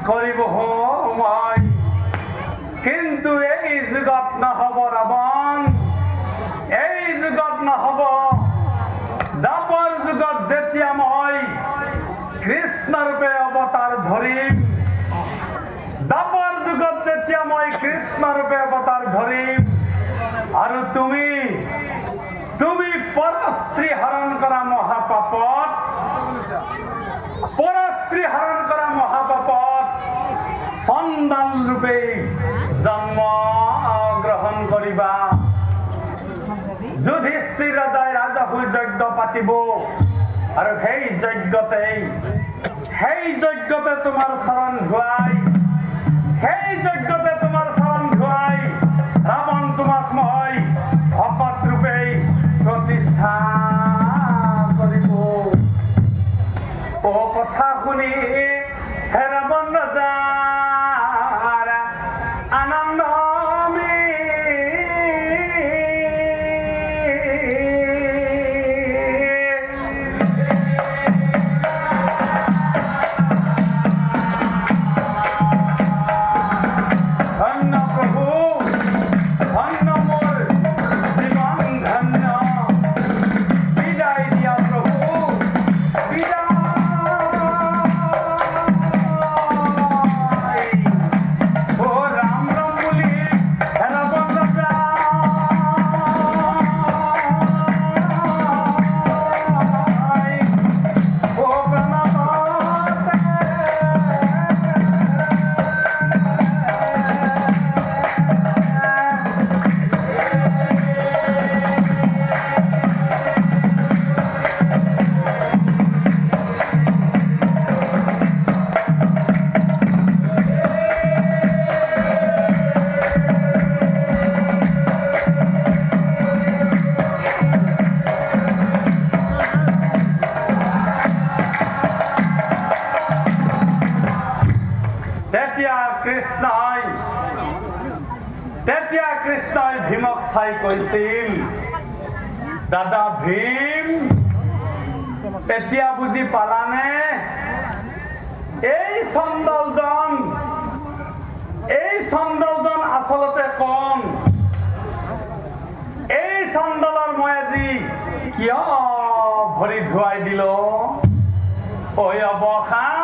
কৰিব মই, কিন্তু এই যুগত নহ'ব ৰাৱণ, এই যুগত নহ'ব। দ্বাপৰ যুগত যেতিয়া মই কৃষ্ণৰূপে অৱতাৰ ধৰিম, দ্বাপৰ যুগত যেতিয়া মই কৃষ্ণৰূপে অৱতাৰ ধৰিম, আৰু তুমি পৰস্ত্ৰী হৰণ কৰা মহাপাপত, পৰস্ত্ৰী হৰণ কৰা মহাপাপত চণ্ডাল ৰূপে জন্ম গ্ৰহণ কৰিবা। যুধিষ্ঠিৰ ৰজাই ৰাজহুল যজ্ঞ পাতিব, আৰু সেই যজ্ঞতে তোমাৰ চৰণ ধুৱাই, সেই যজ্ঞতে তোমাৰ চৰণ ধুৱাই ৰাৱণ তোমাক মই ভকত ৰূপে প্ৰতিষ্ঠা কৰিব। কথা শুনি হে ৰাৱণ ৰজাৰ আনন্দ তেতিয়া কৃষ্ণই ভীমক চাই কৈছিল, দাদা ভীম, এতিয়া বুজি পালানে? এই চণ্ডালজন আচলতে কোন? এই চণ্ডালৰ মই আজি কিয় ভৰি ধুৱাই দিলো? ঐ অৱসান,